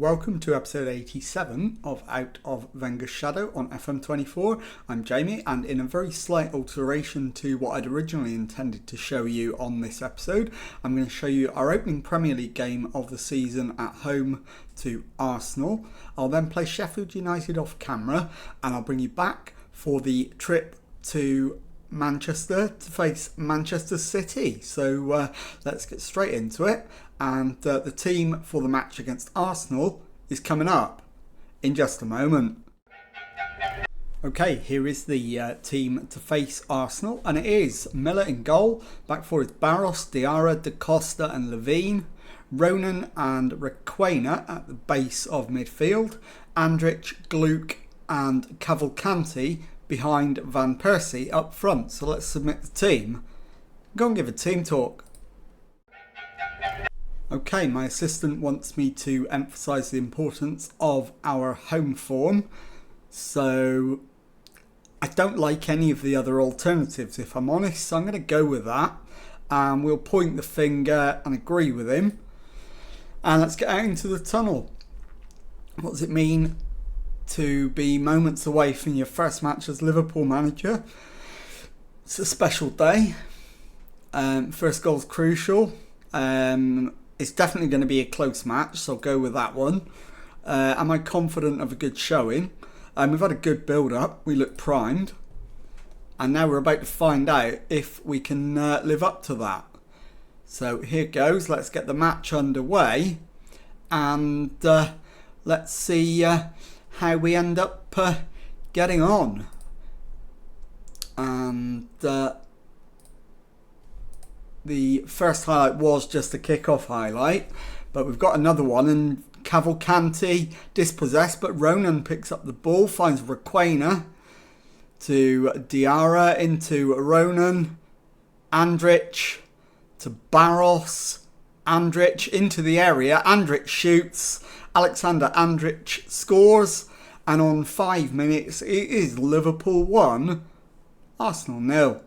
welcome to episode 87 of Out of Wenger's Shadow on FM24. I'm Jamie, and in a very slight alteration to what I'd originally intended to show you on this episode, I'm going to show you our opening Premier League game of the season at home to Arsenal. I'll then play Sheffield United off camera, and I'll bring you back for the trip to Manchester to face Manchester City. So let's get straight into it. And the team for the match against Arsenal is coming up in just a moment. Okay, here is the team to face Arsenal, and it is Miller in goal. Back four is Barros, Diarra, Da Costa and Levine. Ronan and Requena at the base of midfield. Andrich, Gluck and Cavalcanti behind Van Persie up front. So let's submit the team. Go and give a team talk. Okay, my assistant wants me to emphasise the importance of our home form. So I don't like any of the other alternatives, if I'm honest. So I'm going to go with that. And we'll point the finger and agree with him. And let's get out into the tunnel. What does it mean to be moments away from your first match as Liverpool manager? It's a special day. First goal's crucial. It's definitely going to be a close match, so I'll go with that one. Am I confident of a good showing? We've had a good build-up. We look primed. And now we're about to find out if we can live up to that. So here goes. Let's get the match underway. And let's see how we end up getting on. And the first highlight was just a kick-off highlight, but we've got another one, and Cavalcanti dispossessed, but Ronan picks up the ball, finds Requena to Diarra, into Ronan, Andrich to Barros, Andrich into the area, Andrich shoots, Alexander Andrich scores, and on 5 minutes it is Liverpool 1, Arsenal 0.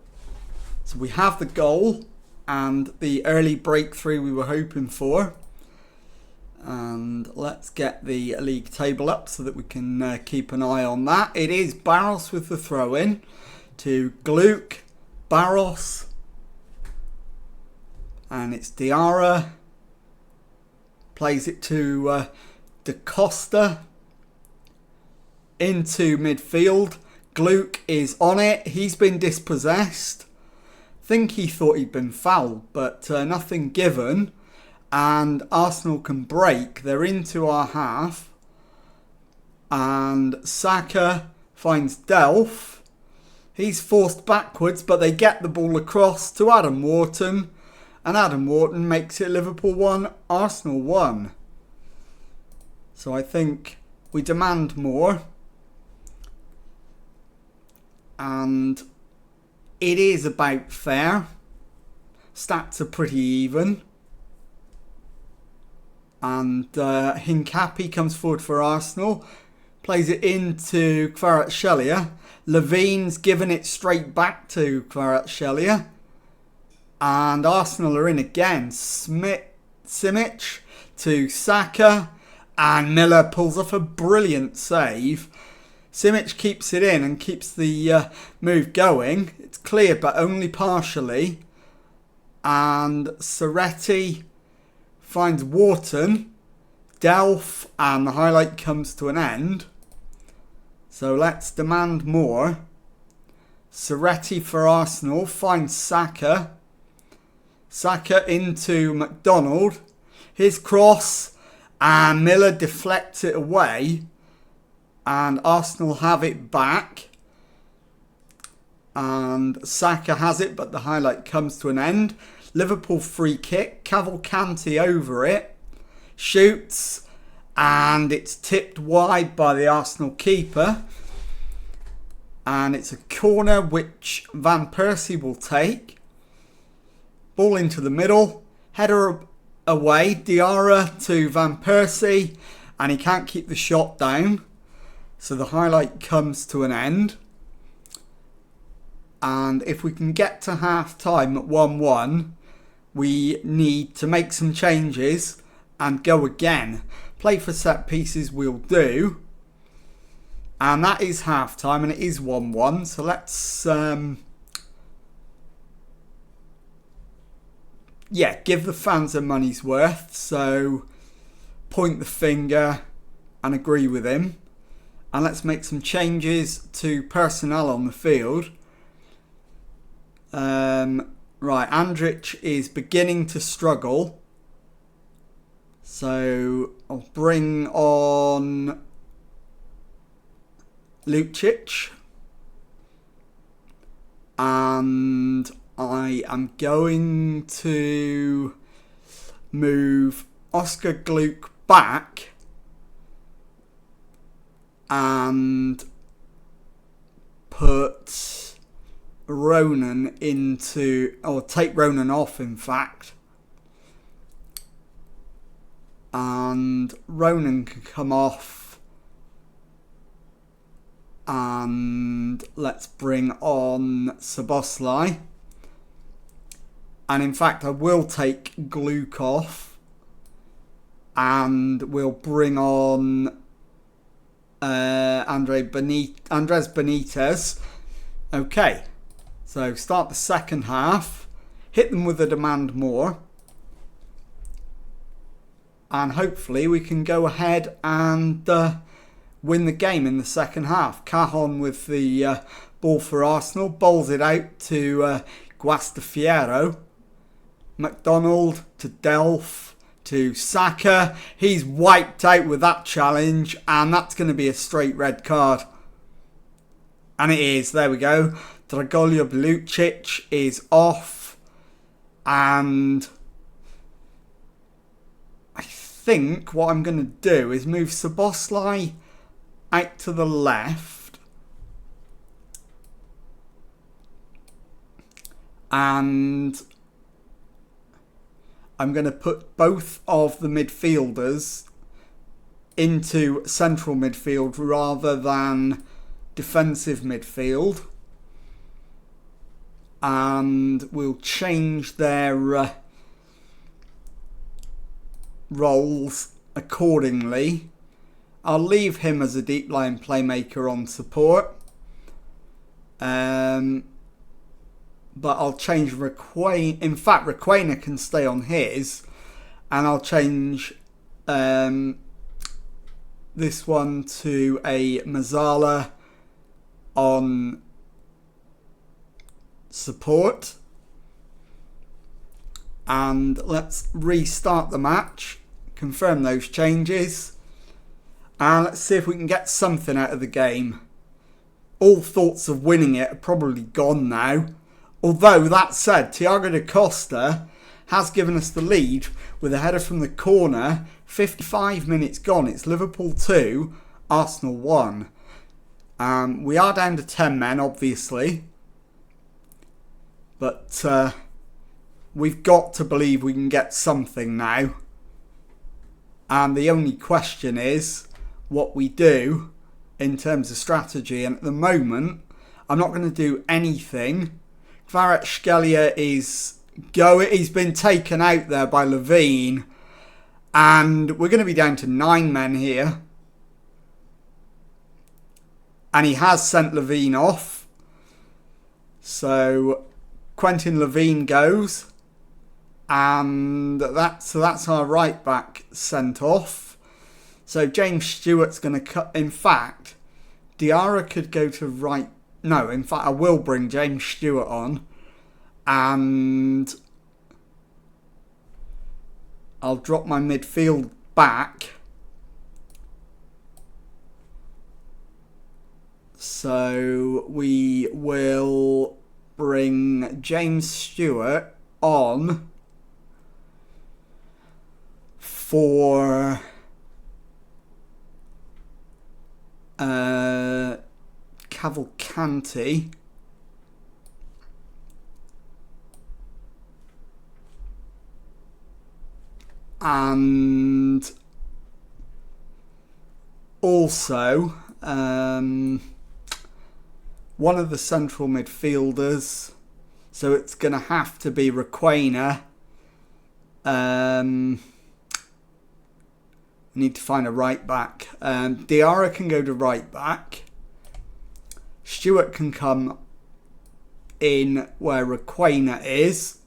So we have the goal and the early breakthrough we were hoping for. And let's get the league table up so that we can keep an eye on that. It is Barros with the throw-in to Gluck, Barros, and it's Diarra. Plays it to Da Costa into midfield. Gluck is on it. He's been dispossessed. Think he thought he'd been fouled, but nothing given, and Arsenal can break. They're into our half, and Saka finds Delph. He's forced backwards, but they get the ball across to Adam Wharton, and Adam Wharton makes it Liverpool 1, Arsenal 1. So I think we demand more, and it is about fair. Stats are pretty even. And Hincapi comes forward for Arsenal. Plays it into Kvaratskhelia. Levine's given it straight back to Kvaratskhelia. And Arsenal are in again. Simic to Saka. And Miller pulls off a brilliant save. Simic keeps it in and keeps the move going. It's cleared, but only partially. And Serretti finds Wharton, Delph, and the highlight comes to an end. So let's demand more. Serretti for Arsenal finds Saka. Saka into McDonald. His cross, and Miller deflects it away. And Arsenal have it back. And Saka has it, but the highlight comes to an end. Liverpool free kick. Cavalcanti over it. Shoots. And it's tipped wide by the Arsenal keeper. And it's a corner which Van Persie will take. Ball into the middle. Header away. Diarra to Van Persie. And he can't keep the shot down. So the highlight comes to an end. And if we can get to half time at 1-1, we need to make some changes and go again. play for set pieces we'll do. And that is half time, and it is 1-1. So let's give the fans their money's worth. So point the finger and agree with him. And let's make some changes to personnel on the field. Right, Andrich is beginning to struggle. So I'll bring on Lucic. And I am going to move Oscar Gluck back and put Ronan into, or take Ronan off in fact. And Ronan can come off. And let's bring on Szoboszlai. And in fact, I will take Gluck off. And we'll bring on Andres Benitez. Okay, so start the second half. Hit them with a demand more. And hopefully we can go ahead and win the game in the second half. Cajon with the ball for Arsenal. Bowls it out to Guastafiero. McDonald to Delph to Saka. He's wiped out with that challenge, and that's going to be a straight red card. And it is. There we go. Dragoljub Lucic is off. And I think what I'm going to do is move Szoboszlai out to the left. And I'm going to put both of the midfielders into central midfield rather than defensive midfield. And we'll change their roles accordingly. I'll leave him as a deep line playmaker on support. But I'll change Requena. In fact, Requena can stay on his. And I'll change this one to a Mazzala on support. And let's restart the match. Confirm those changes. And let's see if we can get something out of the game. All thoughts of winning it are probably gone now. Although, that said, Thiago da Costa has given us the lead with a header from the corner. 55 minutes gone. It's Liverpool 2, Arsenal 1. We are down to 10 men, obviously. But we've got to believe we can get something now. And the only question is what we do in terms of strategy. And at the moment, I'm not going to do anything. Kvaratskhelia he's been taken out there by Levine. And we're going to be down to 9 men here. And he has sent Levine off. So Quentin Levine goes. And that's our right back sent off. So James Stewart's going to cut. In fact, Diarra could go to right. No, in fact, I will bring James Stewart on. And I'll drop my midfield back. So we will bring James Stewart on for Cavalcanti. And also one of the central midfielders, so it's going to have to be Requena. No, Need to find a right back. Diarra can go to right back. Stewart can come in where Requena is.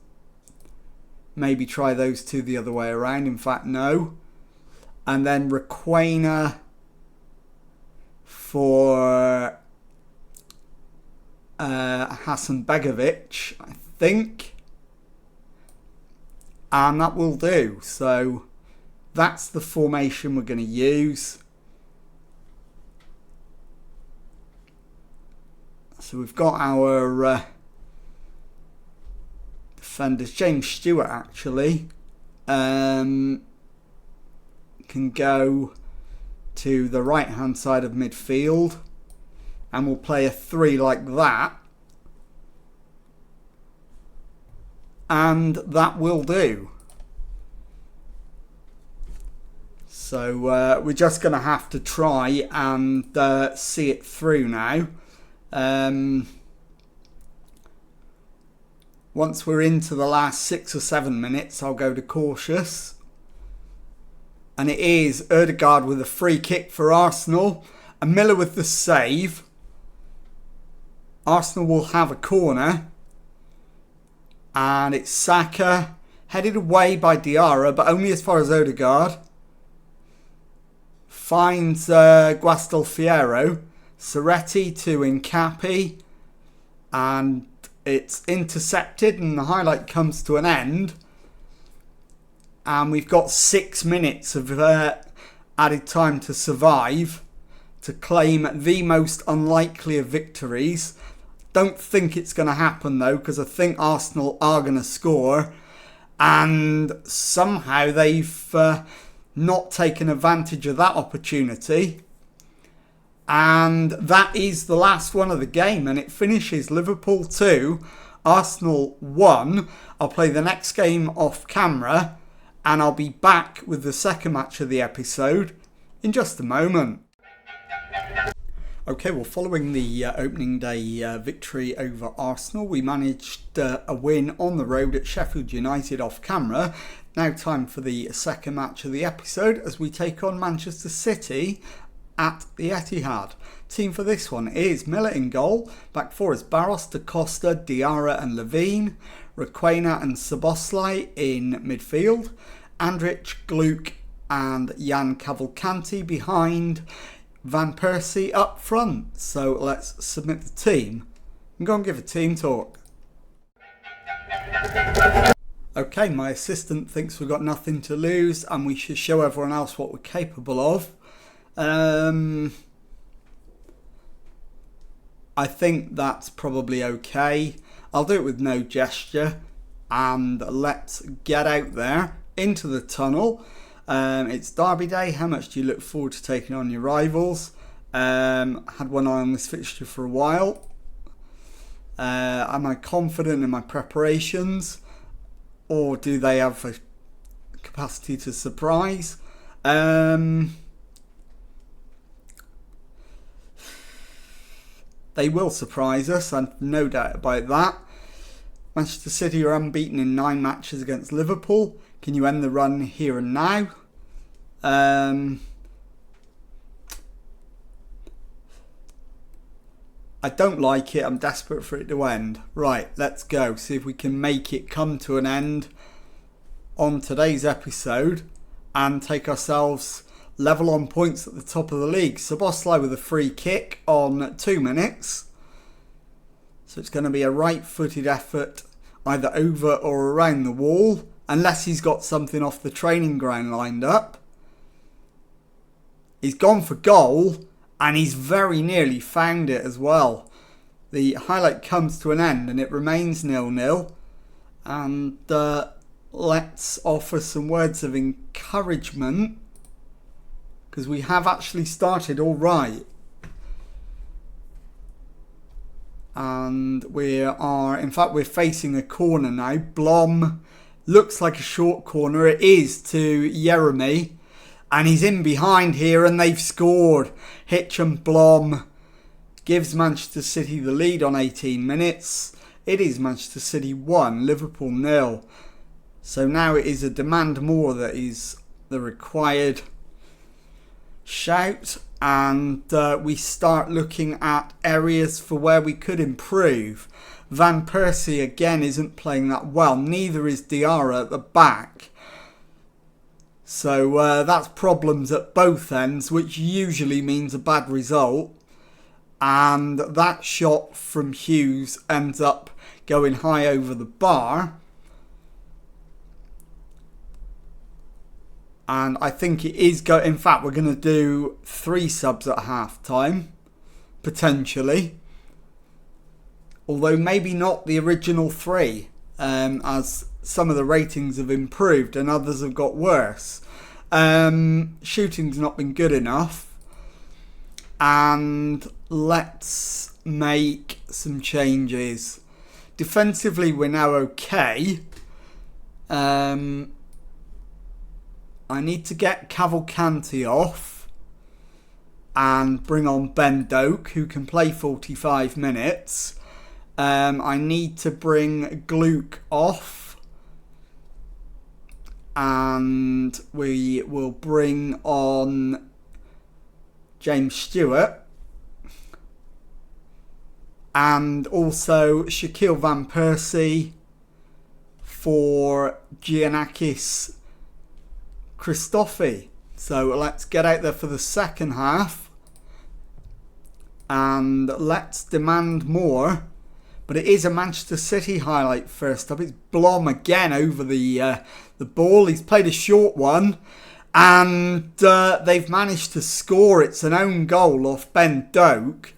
Maybe try those two the other way around. In fact, no. And then Requena for Hasanbegovic, I think. And that will do. So that's the formation we're going to use. So we've got our defenders. James Stewart actually can go to the right hand side of midfield, and we'll play a 3 like that, and that will do. So we're just going to have to try and see it through now. Once we're into the last 6 or 7 minutes, I'll go to cautious. And it is Ødegaard with a free kick for Arsenal. And Miller with the save. Arsenal will have a corner. And it's Saka headed away by Diarra, but only as far as Ødegaard. Finds Guastalfiero. Serretti to Nkapi. And it's intercepted and the highlight comes to an end. And we've got 6 minutes of added time to survive to claim the most unlikely of victories. Don't think it's going to happen though, because I think Arsenal are going to score. And somehow they've not taken advantage of that opportunity. And that is the last one of the game, and it finishes Liverpool 2, Arsenal 1. I'll play the next game off camera, and I'll be back with the second match of the episode in just a moment. Okay, well, following the opening day victory over Arsenal, we managed a win on the road at Sheffield United off camera. Now time for the second match of the episode as we take on Manchester City at the Etihad. Team for this one is Miller in goal. Back four is Barros, Da Costa, Diarra and Levine. Requena and Szoboszlai in midfield. Andrich, Gluck and Jan Cavalcanti behind. Van Persie up front. So let's submit the team and go and give a team talk. Okay, my assistant thinks we've got nothing to lose and we should show everyone else what we're capable of. I think that's probably okay. I'll do it with no gesture and let's get out there into the tunnel. It's Derby Day. How much do you look forward to taking on your rivals? Had one eye on this fixture for a while. Am I confident in my preparations, or do they have a capacity to surprise? They will surprise us, and no doubt about that. Manchester City are unbeaten in 9 matches against Liverpool. Can you end the run here and now? I don't like it. I'm desperate for it to end. Right, let's go. See if we can make it come to an end on today's episode and take ourselves level on points at the top of the league. Szoboszlai with a free kick on 2 minutes. So it's going to be a right-footed effort either over or around the wall, unless he's got something off the training ground lined up. He's gone for goal and he's very nearly found it as well. The highlight comes to an end and it remains 0-0. And let's offer some words of encouragement, because we have actually started all right. And we're facing a corner now. Blom looks like a short corner. It is to Jeremy. And he's in behind here and they've scored. Hitcham Blom gives Manchester City the lead on 18 minutes. It is Manchester City 1, Liverpool 0. So now it is a demand more that is the required shout, and we start looking at areas for where we could improve. Van Persie again isn't playing that well, neither is Diarra at the back. So that's problems at both ends, which usually means a bad result. And that shot from Hughes ends up going high over the bar. And I think it is in fact, we're going to do 3 subs at half time, potentially. Although maybe not the original 3, as some of the ratings have improved and others have got worse. Shooting's not been good enough. And let's make some changes. Defensively, we're now okay. I need to get Cavalcanti off and bring on Ben Doak, who can play 45 minutes. I need to bring Gluck off, and we will bring on James Stewart and also Shaquille Van Persie for Giannakis Christofi. So let's get out there for the second half and let's demand more. But it is a Manchester City highlight first up. It's Blom again over the ball. He's played a short one and they've managed to score. It's an own goal off Ben Doak.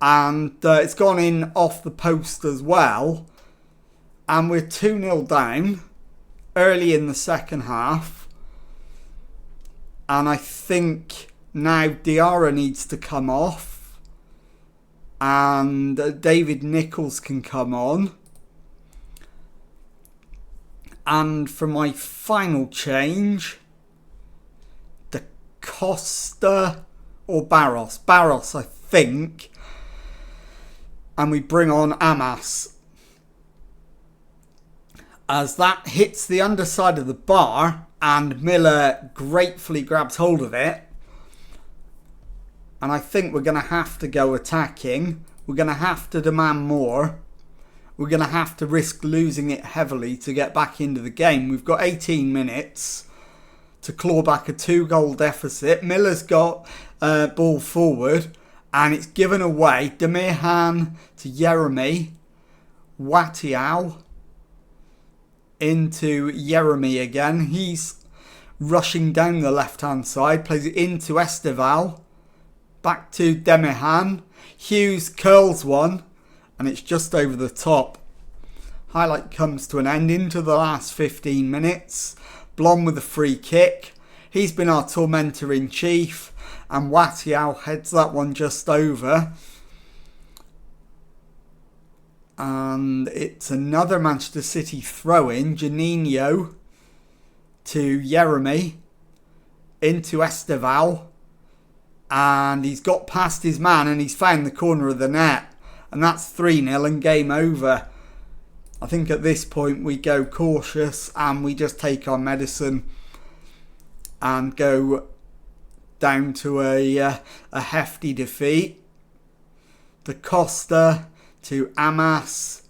And it's gone in off the post as well. And we're 2-0 down early in the second half. And I think now Diarra needs to come off. And David Nichols can come on. And for my final change, Da Costa or Barros. Barros, I think. And we bring on Amas. As that hits the underside of the bar and Miller gratefully grabs hold of it. And I think we're going to have to go attacking. We're going to have to demand more. We're going to have to risk losing it heavily to get back into the game. We've got 18 minutes to claw back a 2-goal deficit. Miller's got ball forward and it's given away. Demirhan to Yeremy. Watiao into Yeremy again. He's rushing down the left-hand side. Plays it into Esteval. Back to Demirhan. Hughes curls one. And it's just over the top. Highlight comes to an end into the last 15 minutes. Blom with a free kick. He's been our tormentor in chief. And Watiao heads that one just over. And it's another Manchester City throw-in. Janino to Yeremy. Into Esteval. And he's got past his man and he's found the corner of the net. And that's 3-0 and game over. I think at this point we go cautious and we just take our medicine and go down to a hefty defeat. Da Costa to Amas.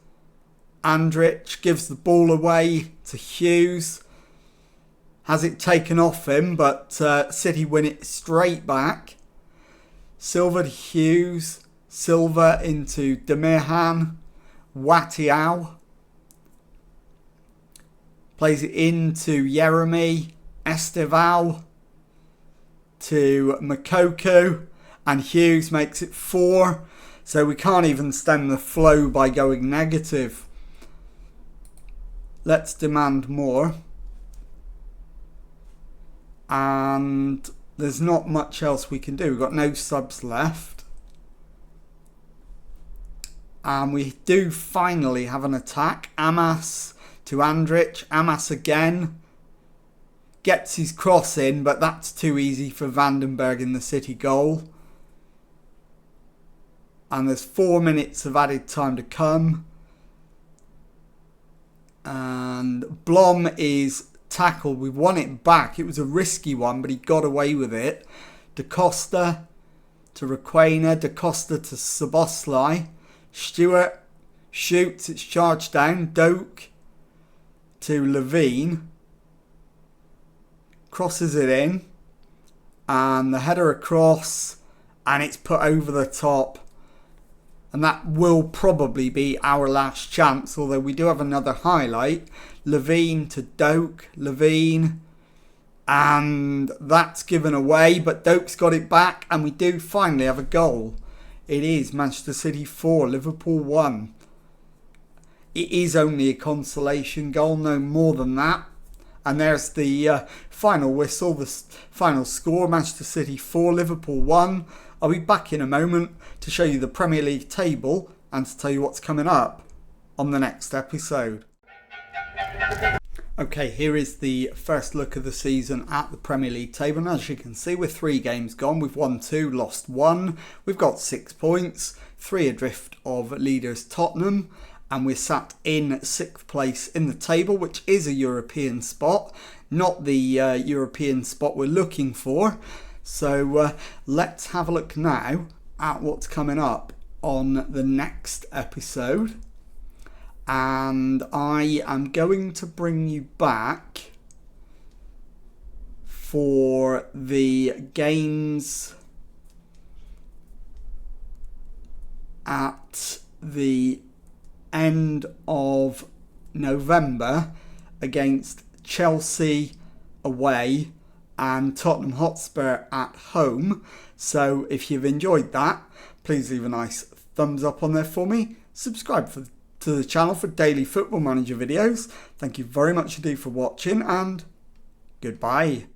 Andrich gives the ball away to Hughes. Has it taken off him, but City win it straight back. Silva to Hughes. Silva into Demirhan. Watiao. Plays it into Yeremy. Esteval to Makoko. And Hughes makes it 4. So we can't even stem the flow by going negative. Let's demand more. And there's not much else we can do. We've got no subs left. And we do finally have an attack. Amas to Andrich. Amas again. Gets his cross in, but that's too easy for Vandenberg in the City goal. And there's 4 minutes of added time to come. And Blom is tackle. We won it back. It was a risky one, but he got away with it. Da Costa to Requena, Da Costa to Szoboszlai. Stewart shoots, it's charged down. Doak to Levine. Crosses it in. And the header across. And it's put over the top. And that will probably be our last chance. Although we do have another highlight. Levine to Doak. Levine. And that's given away. But Doak's got it back. And we do finally have a goal. It is Manchester City 4, Liverpool 1. It is only a consolation goal, no more than that. And there's the final whistle, the final score, Manchester City 4, Liverpool 1. I'll be back in a moment to show you the Premier League table and to tell you what's coming up on the next episode. Okay, here is the first look of the season at the Premier League table. And as you can see, we're 3 games gone. We've won 2, lost 1. We've got 6 points, 3 adrift of leaders Tottenham. And we're sat in 6th place in the table, which is a European spot. Not the European spot we're looking for. So let's have a look now at what's coming up on the next episode. And I am going to bring you back for the games at the end of November against Chelsea away and Tottenham Hotspur at home. So if you've enjoyed that, please leave a nice thumbs up on there for me. Subscribe to the channel for daily Football Manager videos. Thank you very much indeed for watching, and goodbye.